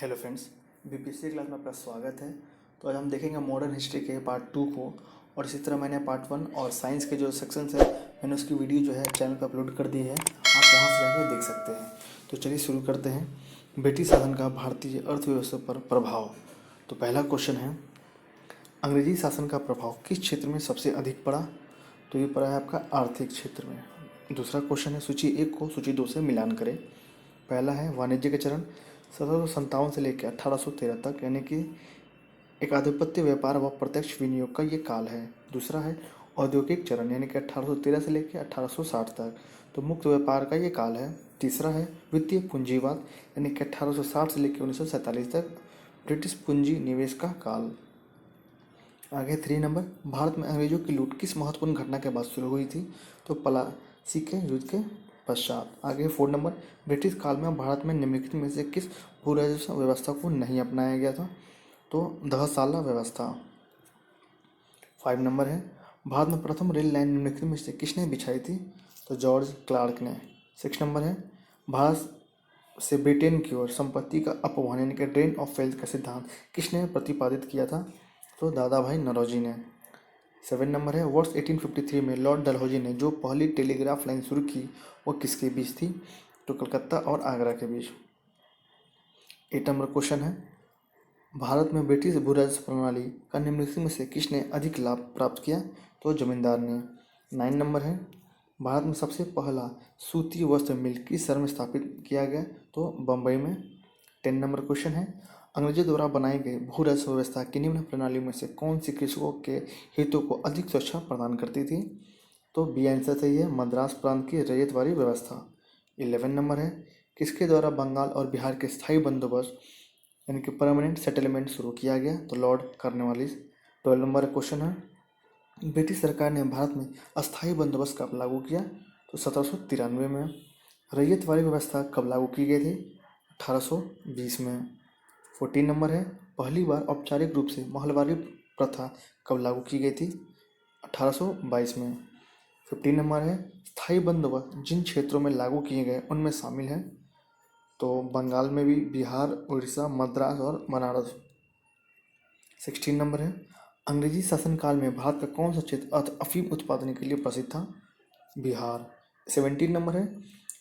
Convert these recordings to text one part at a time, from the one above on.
Hello friends, BPSC class में आपका स्वागत है। तो आज हम देखेंगे मॉडर्न हिस्ट्री के पार्ट 2 को। और इसी तरह मैंने पार्ट 1 और साइंस के जो सेक्शंस है मैंने उसकी वीडियो जो है चैनल पर अपलोड कर दी है, आप वहां से जाकर देख सकते हैं। तो चलिए शुरू करते हैं। ब्रिटिश शासन का भारतीय अर्थव्यवस्था पर प्रभाव। तो पहला क्वेश्चन है, अंग्रेजी शासन का प्रभाव किस क्षेत्र में सबसे अधिक पड़ा? तो ये पड़ा है आपका आर्थिक क्षेत्र में। दूसरा क्वेश्चन है, सूची 1 को सूची 2 से मिलान करें। पहला है वाणिज्य के चरण 1757 से लेकर 1813 तक, यानी कि एक आधिपत्य व्यापार व प्रत्यक्ष विनियोग का ये काल है। दूसरा है औद्योगिक चरण, यानी कि 1813 से लेकर 1860 तक, तो मुक्त व्यापार का ये काल है। तीसरा है वित्तीय पूंजीवाद, यानी कि 1860 से लेकर 1947 तक, ब्रिटिश पूंजी निवेश का काल। आगे 3 नंबर, भारत में अंग्रेजों की लूट किस महत्वपूर्ण घटना के बाद शुरू हुई थी? तो प्लासी के युद्ध के पश्चात। आगे 4 नंबर, ब्रिटिश काल में भारत में निम्नलिखित में से किस भू राजस्व व्यवस्था को नहीं अपनाया गया था? तो दहसाला व्यवस्था। 5 नंबर है, भारत में प्रथम रेल लाइन निम्नलिखित में से किसने बिछाई थी? तो जॉर्ज क्लार्क ने। 6 नंबर है, भारत से ब्रिटेन की ओर संपत्ति का अपवहन, यानी कि ड्रेन ऑफ वेल्थ का सिद्धांत किसने प्रतिपादित किया था? तो दादा भाई नौरोजी ने। 7 नंबर है, वर्ष 1853 में लॉर्ड डलहौजी ने जो पहली टेलीग्राफ लाइन शुरू की वो किसके बीच थी? तो कलकत्ता और आगरा के बीच। 8 नंबर क्वेश्चन है, भारत में ब्रिटिश भू राजस्व प्रणाली का निम्नलिखित में से किसने अधिक लाभ प्राप्त किया? तो जमींदार ने। 9 नंबर है, भारत में सबसे पहला सूती वस्त्र मिल किस शहर में स्थापित किया गया? तो बम्बई में। 10 नंबर क्वेश्चन है, अंग्रेजों द्वारा बनाई गई भू राजस्व व्यवस्था की निम्न प्रणाली में से कौन सी कृषकों के हितों को अधिक सुरक्षा प्रदान करती थी? तो बी आंसर सही है, मद्रास प्रांत की रैयतवाड़ी व्यवस्था। 11 नंबर है, किसके द्वारा बंगाल और बिहार के स्थायी बंदोबस्त, यानी कि परमानेंट सेटलमेंट शुरू किया गया? तो लॉर्ड कॉर्नवालिस। 12 नंबर क्वेश्चन है, ब्रिटिश सरकार ने भारत में अस्थायी बंदोबस्त कब लागू किया? तो 1793 में। रैयतवाड़ी व्यवस्था कब लागू की गई थी? 1820 में। 14 नंबर है, पहली बार औपचारिक रूप से महलवारी प्रथा कब लागू की गई थी? 1822 में। 15 नंबर है, स्थायी बंदोबस्त जिन क्षेत्रों में लागू किए गए उनमें शामिल हैं? तो बंगाल में भी, बिहार, उड़ीसा, मद्रास और बनारस। 16 नंबर है, अंग्रेजी शासनकाल में भारत का कौन सा क्षेत्र अफीम उत्पादन के लिए प्रसिद्ध था? बिहार। 17 नंबर है,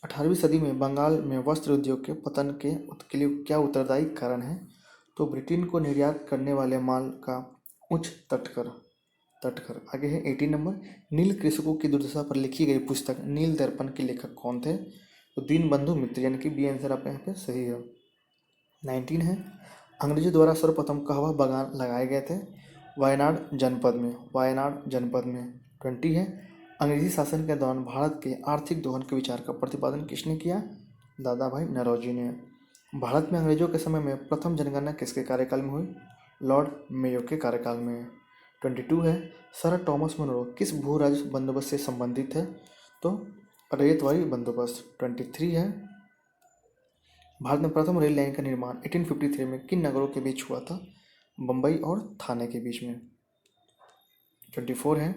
18वीं सदी में बंगाल में वस्त्र उद्योग के पतन के लिए क्या उत्तरदायी कारण है? तो ब्रिटेन को निर्यात करने वाले माल का उच्च तटकर। आगे है 18 नंबर, नील कृषकों की दुर्दशा पर लिखी गई पुस्तक नील दर्पण के लेखक कौन थे? तो दीनबंधु मित्र, यानी कि बी आंसर आपका यहाँ पे सही है। 19 है, अंग्रेजों द्वारा सर्वप्रथम कहवा बागान लगाए गए थे? वायनाड जनपद में। 20 है, अंग्रेजी शासन के दौरान भारत के आर्थिक दोहन के विचार का प्रतिपादन किसने किया? दादा भाई नौरोजी ने। भारत में अंग्रेजों के समय में प्रथम जनगणना किसके कार्यकाल में हुई? लॉर्ड मेयो के कार्यकाल में। 22 है, सर टॉमस मुनरो किस भू राजस्व बंदोबस्त से संबंधित है? तो रैयतवाड़ी बंदोबस्त। 23 है, भारत में प्रथम रेल लाइन का निर्माण 1853 में किन नगरों के बीच हुआ था? बम्बई और थाने के बीच में। 24 है,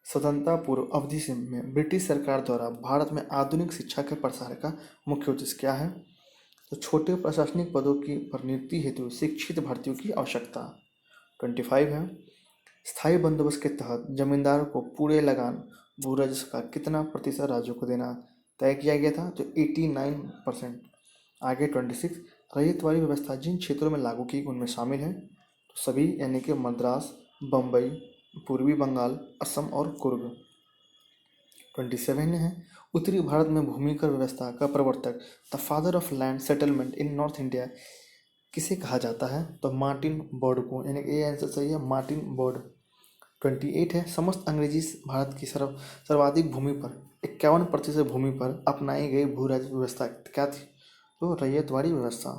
स्वतंत्रता पूर्व अवधि से में ब्रिटिश सरकार द्वारा भारत में आधुनिक शिक्षा के प्रसार का मुख्य उद्देश्य क्या है? तो छोटे प्रशासनिक पदों की पर नियुक्ति हेतु शिक्षित भर्तियों की आवश्यकता। 25 है, स्थायी बंदोबस्त के तहत जमींदारों को पूरे लगान भू राजस्व का कितना प्रतिशत राज्यों को देना तय किया गया था? तो 89%। आगे 26, रैयतवाड़ी व्यवस्था जिन क्षेत्रों में लागू की उनमें शामिल है? तो सभी, यानी कि मद्रास, बम्बई, पूर्वी बंगाल, असम और कुर्ग। 27 है, उत्तरी भारत में भूमिकर व्यवस्था का प्रवर्तक, the father of land settlement in north India किसे कहा जाता है? तो मार्टिन बोर्ड को, यानी कि ये आंसर सही है, मार्टिन बोर्ड। 28 है, समस्त अंग्रेजी भारत की सर्वाधिक भूमि पर 51% भूमि पर अपनाई गई भू राजस्व व्यवस्था क्या थी? तो रैयतवाड़ी व्यवस्था।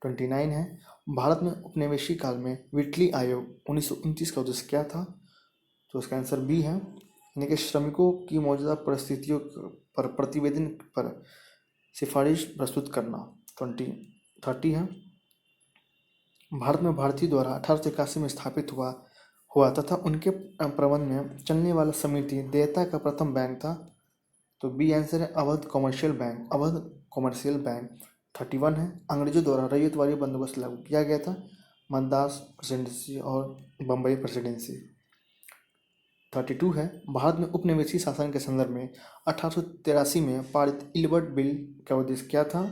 29 है, भारत में उपनिवेशी काल में विटली आयोग 1929 का उद्देश्य क्या था? तो इसका आंसर बी है, यानी कि श्रमिकों की मौजूदा परिस्थितियों पर प्रतिवेदन पर सिफारिश प्रस्तुत करना। 30 है, भारत में भारतीय द्वारा 1881 में स्थापित हुआ तथा उनके प्रबंध में चलने वाला समिति देयता का प्रथम बैंक था। तो बी आंसर है, अवध कमर्शियल बैंक। 31 है, अंग्रेजों द्वारा रैयतवाड़ी बंदोबस्त लागू किया गया था, मद्रास प्रेसिडेंसी और बम्बई प्रेसिडेंसी। 32 है, भारत में उपनिवेशी शासन के संदर्भ में 1883 में पारित इल्बर्ट बिल का उद्देश्य क्या था?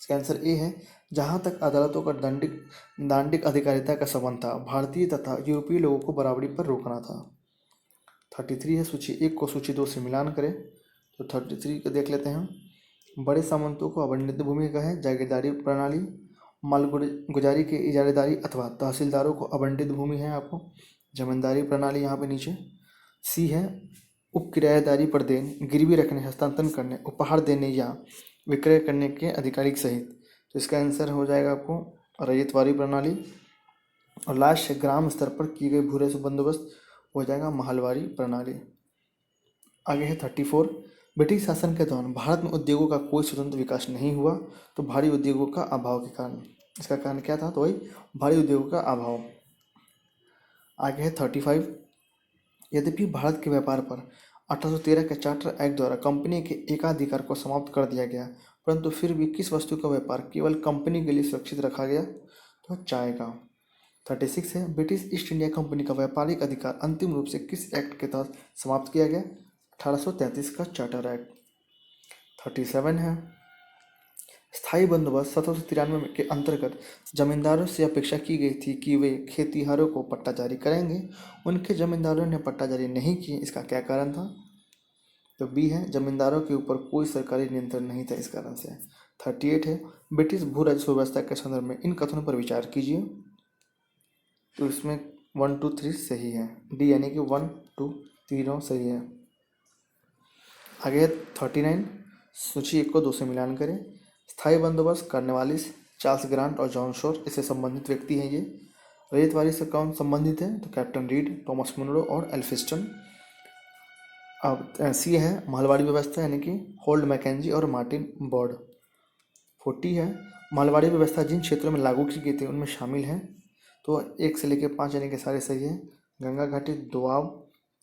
इसका आंसर ए है, जहाँ तक अदालतों का दांडिक अधिकारिता का संबंध था, भारतीय तथा यूरोपीय लोगों को बराबरी पर रोकना था। 33 है, सूची 1 को सूची 2 से मिलान करें। तो 33 को देख लेते हैं। बड़े सामंतों को आवंटित भूमि का है जागीरदारी प्रणाली, मालगुजारी की इजारेदारी अथवा तहसीलदारों को आवंटित भूमि है आपको जमींदारी प्रणाली यहाँ पे नीचे। सी है, उप किराएदारी पर देन, गिरवी रखने, हस्तांतरण करने, उपहार देने या विक्रय करने के अधिकारी सहित। तो इसका आंसर हो जाएगा आपको रैयतवाड़ी प्रणाली। और लास्ट ग्राम स्तर पर की गई भूरे से बंदोबस्त हो जाएगा महलवारी प्रणाली। आगे है 34, ब्रिटिश शासन के दौरान भारत में उद्योगों का कोई स्वतंत्र विकास नहीं हुआ, तो भारी उद्योगों का अभाव के कारण। इसका कारण क्या था? तो वही भारी उद्योगों का अभाव। आगे है 35, यद्यपि भारत के व्यापार पर 1813 के चार्टर एक्ट द्वारा कंपनी के एकाधिकार को समाप्त कर दिया गया, परंतु फिर भी किस वस्तु का व्यापार केवल कंपनी के लिए सुरक्षित रखा गया? तो चाय का। 36 है, ब्रिटिश ईस्ट इंडिया कंपनी का व्यापारिक अधिकार अंतिम रूप से किस एक्ट के तहत समाप्त किया गया? 1833 का चार्टर एक्ट। 37 है, स्थायी बंदोबस्त 1793 के अंतर्गत जमींदारों से अपेक्षा की गई थी कि वे खेतिहरों को पट्टा जारी करेंगे, उनके जमींदारों ने पट्टा जारी नहीं किए, इसका क्या कारण था? तो बी है, जमींदारों के ऊपर कोई सरकारी नियंत्रण नहीं था, इस कारण से। 38 है, ब्रिटिश भू राजस्व व्यवस्था के संदर्भ में इन कथनों पर विचार कीजिए। तो इसमें 1 2 3 सही है, डी यानी कि 1 2 तीनों सही है। आगे 39, सूची 1 को 2 से मिलान करें। स्थायी बंदोबस्त करने वाले चार्ल्स ग्रांट और जॉन शोर, इससे संबंधित व्यक्ति हैं ये। रैयतवाड़ी से कौन संबंधित है? तो कैप्टन रीड, टॉमस मुनरो और एल्फिस्टन। अब सी है, महलवाड़ी व्यवस्था यानी कि होल्ड मैकेंजी और मार्टिन बर्ड। 40 है, महलवाड़ी व्यवस्था जिन क्षेत्रों में लागू की गई थी उनमें शामिल है। तो 1 से लेकर 5 यानी कि सारे सही है। गंगा घाटी, दोआब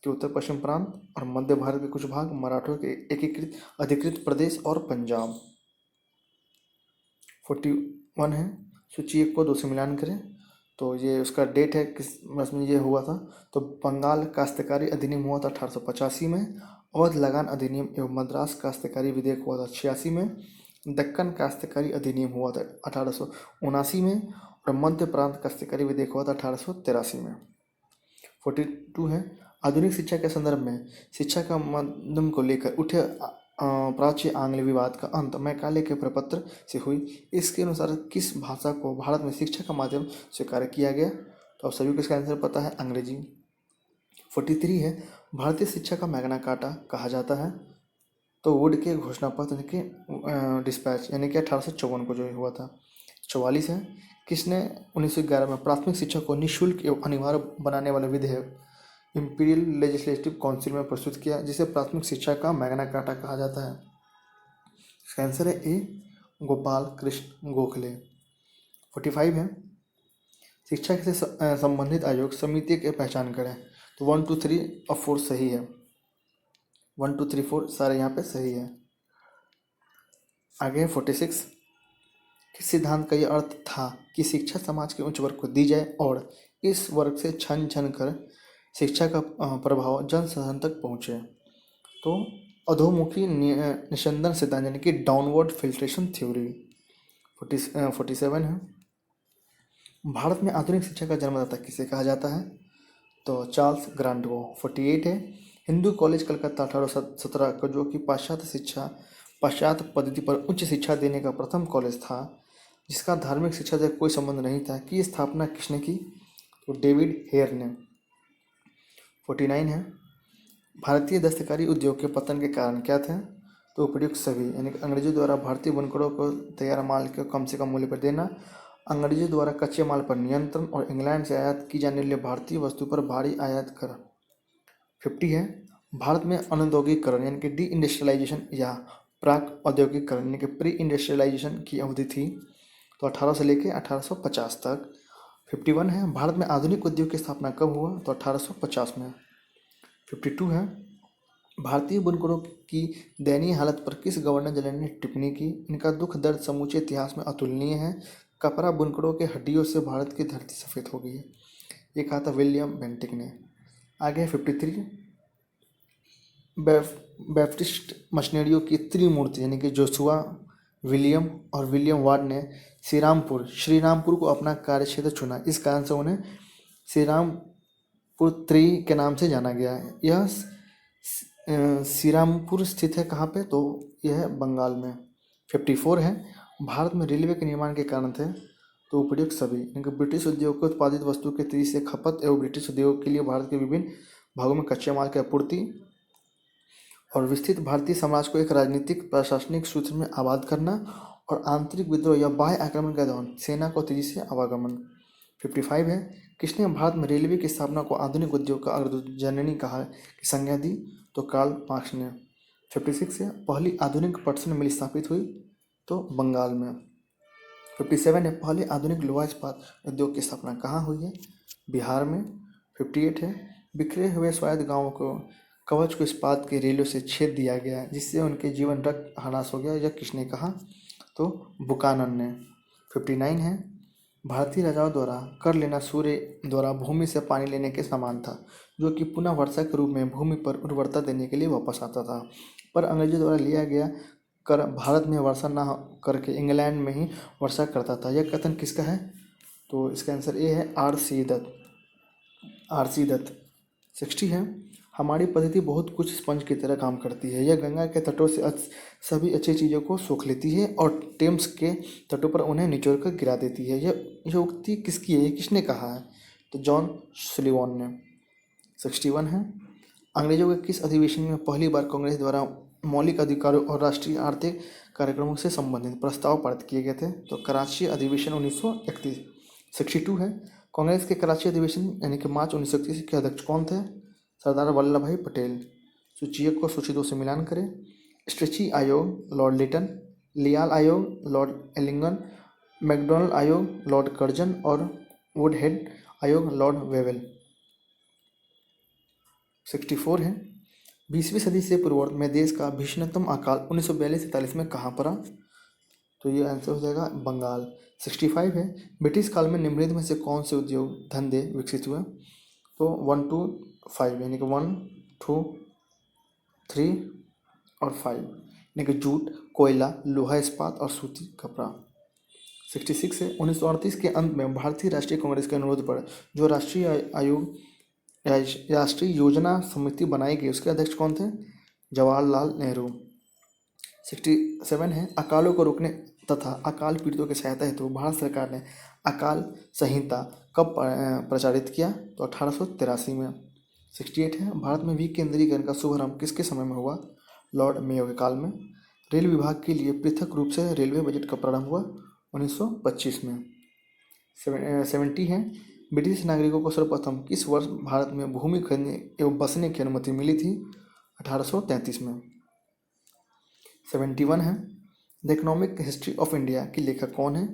के उत्तर पश्चिम प्रांत और मध्य भारत के कुछ भाग, मराठों के एकीकृत अधिकृत प्रदेश और पंजाब। 41 है, सूची 1 को 2 से मिलान करें। तो ये उसका डेट है किस वर्ष में ये हुआ था? तो बंगाल काश्तकारी अधिनियम हुआ था 1885 में, अवध लगान अधिनियम एवं मद्रास काश्तकारी विधेयक हुआ था 86 में, दक्कन काश्तकारी अधिनियम हुआ था 1879 में और मध्य प्रांत काश्तकारी विधेयक हुआ था 1883 में। 42 है, आधुनिक शिक्षा के संदर्भ में शिक्षा का माध्यम को लेकर उठे प्राच्य आंग्ल विवाद का अंत मैकाले के प्रपत्र से हुई। इसके अनुसार किस भाषा को भारत में शिक्षा का माध्यम स्वीकार किया गया? तो आप सभी को इसका आंसर पता है, अंग्रेजी। 43 है, भारतीय शिक्षा का मैग्ना कार्टा कहा जाता है। तो वुड के घोषणा पत्र के डिस्पैच यानी कि 1854 को जो हुआ था। 44 है, किसने 1911 में प्राथमिक शिक्षा को निःशुल्क एवं अनिवार्य बनाने वाला विधेयक इंपीरियल लेजिस्लेटिव काउंसिल में प्रस्तुत किया, जिसे प्राथमिक शिक्षा का मैग्ना कार्टा कहा जाता है? इसका आंसर है ए, गोपाल कृष्ण गोखले। 45 है, शिक्षा से संबंधित आयोग समिति की पहचान करें। तो 1 2 3 और 4 सही है, 1 2 3 4 सारे यहाँ पे सही है। आगे है 46, किस सिद्धांत का यह अर्थ था कि शिक्षा समाज के उच्च वर्ग को दी जाए और इस वर्ग से छन छन कर शिक्षा का प्रभाव जन साधारण तक पहुँचे? तो अधोमुखी निस्यंदन सिद्धांत यानी कि डाउनवर्ड फिल्ट्रेशन थ्योरी। 47 है, भारत में आधुनिक शिक्षा का जन्मदाता किसे कहा जाता है? तो चार्ल्स ग्रांट को। 48 है, हिंदू कॉलेज कलकत्ता 1817 का जो कि पाश्चात्य पद्धति पर उच्च शिक्षा देने का प्रथम कॉलेज था, जिसका धार्मिक शिक्षा से कोई संबंध नहीं था, की स्थापना किसने की? तो डेविड हेयर ने। 49 है, भारतीय दस्तकारी उद्योग के पतन के कारण क्या थे? तो उपयुक्त सभी यानी कि अंग्रेजों द्वारा भारतीय बुनकरों को तैयार माल के कम से कम मूल्य पर देना, अंग्रेजों द्वारा कच्चे माल पर नियंत्रण और इंग्लैंड से आयात की जाने वाली भारतीय वस्तु पर भारी आयात कर। 50 है, भारत में अनौद्योगिकरण यानी कि डी इंडस्ट्रियलाइजेशन या प्राक औद्योगिकरण यानी कि प्री इंडस्ट्रियलाइजेशन की अवधि थी, तो 1800 से लेकर 1850 तक। 51 है, भारत में आधुनिक उद्योग की स्थापना कब हुआ? तो 1850 में। 52 है, भारतीय बुनकरों की दयनीय हालत पर किस गवर्नर जनरल ने टिप्पणी की? इनका दुख दर्द समूचे इतिहास में अतुलनीय है। कपड़ा बुनकरों के हड्डियों से भारत की धरती सफ़ेद हो गई है। ये कहा था विलियम बेंटिक ने। आगे है 53। बैप्टिस्ट मशीनरियों की त्रिमूर्ति यानी कि जोशुआ, विलियम और विलियम वार्ड ने श्रीरामपुर को अपना कार्यक्षेत्र चुना। इस कारण से उन्हें श्रीरामपुर त्री के नाम से जाना गया है। यह श्रीरामपुर स्थित है कहाँ पे? तो यह है बंगाल में। 54 है भारत में रेलवे के निर्माण के कारण थे। तो उपयुक्त सभी, क्योंकि ब्रिटिश उद्योग को उत्पादित वस्तु के तेजी से खपत एवं ब्रिटिश उद्योग के लिए भारत के विभिन्न भागों में कच्चे माल की आपूर्ति और विस्तृत भारतीय समाज को एक राजनीतिक प्रशासनिक सूत्र में आबाद करना और आंतरिक विद्रोह या बाह्य आक्रमण के दौरान सेना को तेजी से आवागमन। 55 है किसने भारत में रेलवे की स्थापना को आधुनिक उद्योग का अग्रदूत कहा कि संज्ञा दी? तो कार्ल मार्क्स ने। 56 है पहली आधुनिक पटसन मिल स्थापित हुई? तो बंगाल में। 57 है पहले आधुनिक लोहा इस्पात उद्योग की स्थापना कहाँ हुई है? बिहार में। 58 है बिखरे हुए स्वायत्त गांवों को कवच को इस्पात के रेलों से छेद दिया गया जिससे उनके जीवन रक्त ह्रास हो गया। यह किसने कहा? तो बुकानन ने। 59 है भारतीय राजाओं द्वारा कर लेना सूर्य द्वारा भूमि से पानी लेने के समान था, जो कि पुनः वर्षा के रूप में भूमि पर उर्वरता देने के लिए वापस आता था। पर अंग्रेजों द्वारा लिया गया कर भारत में वर्षा न करके इंग्लैंड में ही वर्षा करता था। यह कथन किसका है? तो इसका आंसर ए है आर.सी. दत्त। 60 है हमारी पद्धति बहुत कुछ स्पंज की तरह काम करती है। यह गंगा के तटों से सभी अच्छी चीज़ों को सोख लेती है और टेम्स के तटों पर उन्हें निचोड़ कर गिरा देती है। यह उक्ति किसकी है? ये किसने कहा है? तो जॉन सुलिवान ने। 61 है अंग्रेजों के किस अधिवेशन में पहली बार कांग्रेस द्वारा मौलिक अधिकारों और राष्ट्रीय आर्थिक कार्यक्रमों से संबंधित प्रस्ताव पारित किए गए थे? तो कराची अधिवेशन 1931। 62 है कांग्रेस के कराची अधिवेशन यानी कि मार्च 1931 के अध्यक्ष कौन थे? सरदार वल्लभ भाई पटेल। सूचियों को सूची 2 से मिलान करें। स्ट्रेची आयोग लॉर्ड लिटन, लियाल आयोग लॉर्ड एलिंगन, मैकडोनल्ड आयोग लॉर्ड कर्जन और वुडहेड आयोग लॉर्ड वेवेल। 64 है 20वीं सदी से पूर्वार्ध में देश का भीषणतम अकाल 1942-43 में कहाँ पड़ा? तो ये आंसर हो जाएगा बंगाल। 65 है ब्रिटिश काल में निम्नलिखित में से कौन से उद्योग धंधे विकसित हुए? तो 1 to 5 यानी कि 1, 2, 3 और 5 यानी कि जूट, कोयला, लोहा इस्पात और सूती कपड़ा। 66 है 1938 के अंत में भारतीय राष्ट्रीय कांग्रेस के अनुरोध पर जो राष्ट्रीय योजना समिति बनाई गई उसके अध्यक्ष कौन थे? जवाहरलाल नेहरू। 67 है अकालों को रोकने तथा अकाल पीड़ितों की सहायता हेतु भारत सरकार ने अकाल संहिता कब प्रचारित किया? तो 1883 में। 68 है भारत में विकेंद्रीकरण का शुभारंभ किसके समय में हुआ? लॉर्ड मेयो के काल में। रेल विभाग के लिए पृथक रूप से रेलवे बजट का प्रारंभ हुआ 1925 में। 70 है ब्रिटिश नागरिकों को सर्वप्रथम किस वर्ष भारत में भूमि खरीदने एवं बसने की अनुमति मिली थी? 1833 में। 71 है the economic history of India के लेखक कौन है?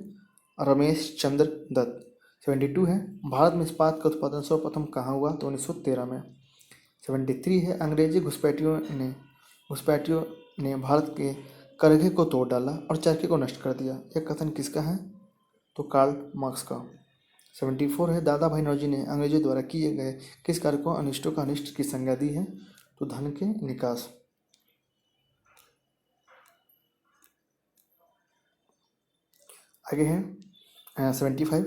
रमेश चंद्र दत्त। 72 है भारत में इस्पात का उत्पादन सर्वप्रथम कहाँ हुआ? तो 1913 में। 73 है अंग्रेजी घुसपैठियों ने भारत के करघे को तोड़ डाला और चरखे को नष्ट कर दिया। यह कथन किसका है? तो कार्ल मार्क्स का। 74 है दादा भाई नौरोजी ने अंग्रेजों द्वारा किए गए किस कार्य को अनिष्टों का अनिष्ट की संज्ञा दी है? तो धन के निकास। आगे है 75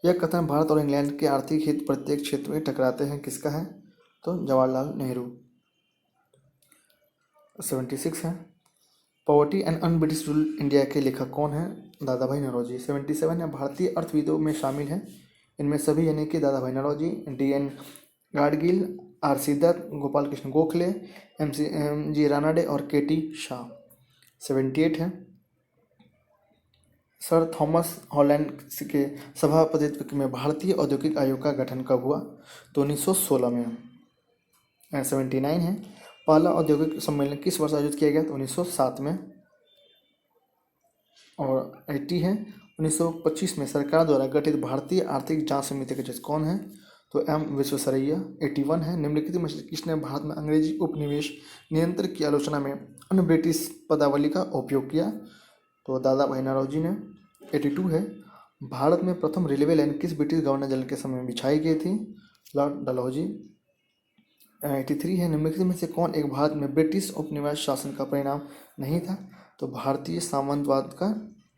यह कथन भारत और इंग्लैंड के आर्थिक हित प्रत्येक क्षेत्र में टकराते हैं किसका है? तो जवाहरलाल नेहरू। 76 है poverty and un-British rule India के लेखक कौन है? दादा भाई नौरोजी। 77 है भारतीय अर्थविदों में शामिल हैं इनमें सभी यानी कि दादा भाई Naoroji, D.N. Gadgil, R.C. Dutt, Gopal Krishna Gokhale, M.G. Ranade और K.T. शाह। 78 है सर थॉमस हॉलैंड के सभापतित्व में भारतीय औद्योगिक आयोग का गठन कब हुआ? तो 1916 में। 79 है पहला औद्योगिक सम्मेलन किस वर्ष आयोजित किया गया? तो 1907 में। और 80 है 1925 में सरकार द्वारा गठित भारतीय आर्थिक जांच समिति के जज कौन है? तो एम विश्वेश्वरैया। 81 है, निम्नलिखित में से किसने भारत में अंग्रेजी उपनिवेश नियंत्रण की आलोचना में अन्य ब्रिटिश पदावली का उपयोग किया? तो दादा भाई नौरोजी ने। 82 है, भारत में प्रथम रेलवे लाइन किस ब्रिटिश गवर्नर जनरल के समय में बिछाई गई थी? लॉर्ड डलहौजी। 83 है, निम्नलिखित में से कौन एक भारत में ब्रिटिश उपनिवेश शासन का परिणाम नहीं था? तो भारतीय सामंतवाद का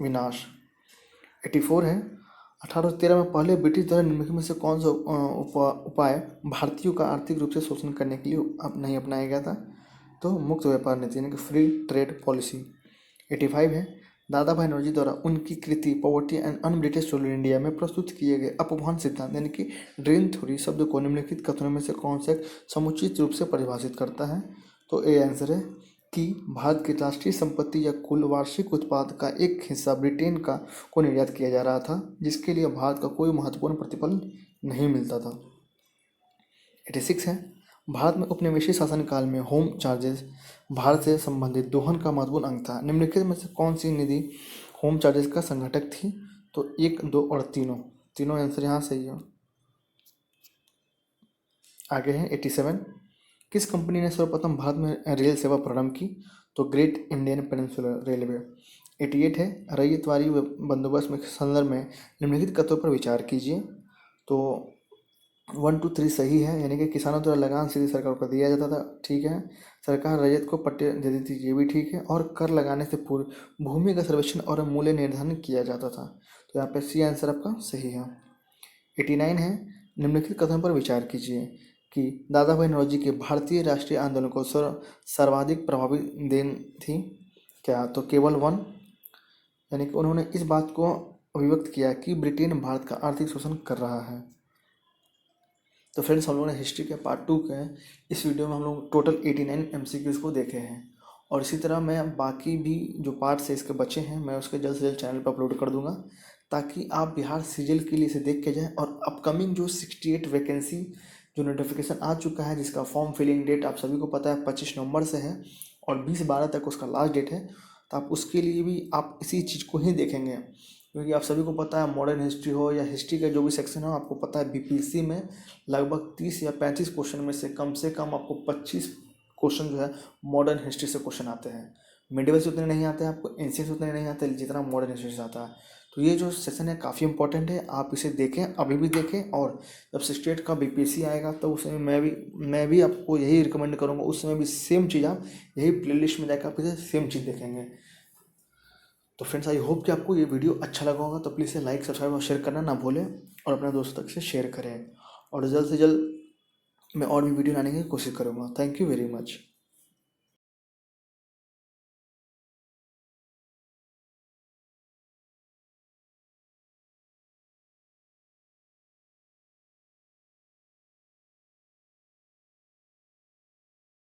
विनाश। 84 है, 1813 में पहले ब्रिटिश द्वारा निम्नलिखित में से कौन सा उपाय भारतीयों का आर्थिक रूप से शोषण करने के लिए नहीं अपनाया गया था? तो मुक्त व्यापार नीति यानी कि फ्री ट्रेड पॉलिसी। 85 है, दादा भाई नौरोजी द्वारा उनकी कृति poverty and un British rule in India में प्रस्तुत किए गए अपभ्रंश सिद्धांत यानी कि ड्रेन थ्योरी शब्द को निम्नलिखित कथनों में से कौन से समुचित रूप से परिभाषित करता है? तो ए आंसर है कि भारत की राष्ट्रीय संपत्ति या कुल वार्षिक उत्पाद का एक हिस्सा ब्रिटेन को निर्यात किया जा रहा था, जिसके लिए भारत का कोई महत्वपूर्ण प्रतिफल नहीं मिलता था। 86 है, भारत में उपनिवेशी शासनकाल में होम चार्जेस भारत से संबंधित दोहन का महत्वपूर्ण अंग था। निम्नलिखित में से कौन सी निधि होम चार्जेस का संघटक थी? तो 1, 2 और तीनों आंसर यहाँ सही है। आगे है 87, किस कंपनी ने सर्वप्रथम भारत में रेल सेवा प्रारंभ की? तो ग्रेट इंडियन पेनिनसुलर रेलवे। 88 है, रैयतवारी बंदोबस्त में संदर्भ में निम्नलिखित कथनों पर विचार कीजिए। तो 1, 2, 3 सही है, यानी कि किसानों द्वारा लगान सीधी सरकार को दिया जाता था, ठीक है। सरकार रैयत को पट्टे दे देती थी, ये भी ठीक है। और कर लगाने से पूर्व भूमि का सर्वेक्षण और मूल्य निर्धारण किया जाता था। तो यहाँ पे सी आंसर आपका सही है। 89 है, निम्नलिखित कथन पर विचार कीजिए कि दादा भाई नौरोजी के भारतीय राष्ट्रीय आंदोलन को सर्वाधिक प्रभावी देन थी क्या? तो केवल 1, यानी कि उन्होंने इस बात को अभिव्यक्त किया कि ब्रिटेन भारत का आर्थिक शोषण कर रहा है। तो फ्रेंड्स, हम लोगों ने हिस्ट्री के पार्ट 2 के इस वीडियो में हम लोग टोटल 89 MCQs को देखे हैं। और इसी तरह मैं बाकी भी जो पार्ट्स है इसके बचे हैं, मैं उसके जल्द से जल्द चैनल पर अपलोड कर दूंगा, ताकि आप बिहार सीजीएल के लिए इसे देख के जाएँ। और अपकमिंग जो 68 वैकेंसी जो नोटिफिकेशन आ चुका है, जिसका फॉर्म फिलिंग डेट आप सभी को पता है 25 नवंबर से है और 20/12 तक उसका लास्ट डेट है, तो आप उसके लिए भी आप इसी चीज़ को ही देखेंगे। क्योंकि आप सभी को पता है, मॉडर्न हिस्ट्री हो या हिस्ट्री का जो भी सेक्शन हो, आपको पता है बीपीएससी में लगभग 30 या 35 क्वेश्चन में से कम आपको 25 क्वेश्चन जो है मॉडर्न हिस्ट्री से क्वेश्चन आते हैं। मिडिवल से उतने नहीं आते हैं आपको, एंशिएंट से उतने नहीं आते जितना मॉडर्न हिस्ट्री से आता है। तो ये जो सेशन है काफ़ी इंपॉर्टेंट है, आप इसे देखें, अभी भी देखें। और जब 68 का बीपीएससी आएगा तो उस समय मैं भी आपको यही रिकमेंड करूँगा, उस समय भी सेम चीज़ आप यही प्लेलिस्ट में जाकर आप इसे सेम चीज़ देखेंगे। तो फ्रेंड्स, आई होप कि आपको ये वीडियो अच्छा लगा होगा। तो प्लीज़ इसे लाइक, सब्सक्राइब और शेयर करना ना भूलें और अपने दोस्तों तक से शेयर करें। और जल्द से जल्द मैं और भी वीडियो लाने की कोशिश करूँगा। Thank you very much.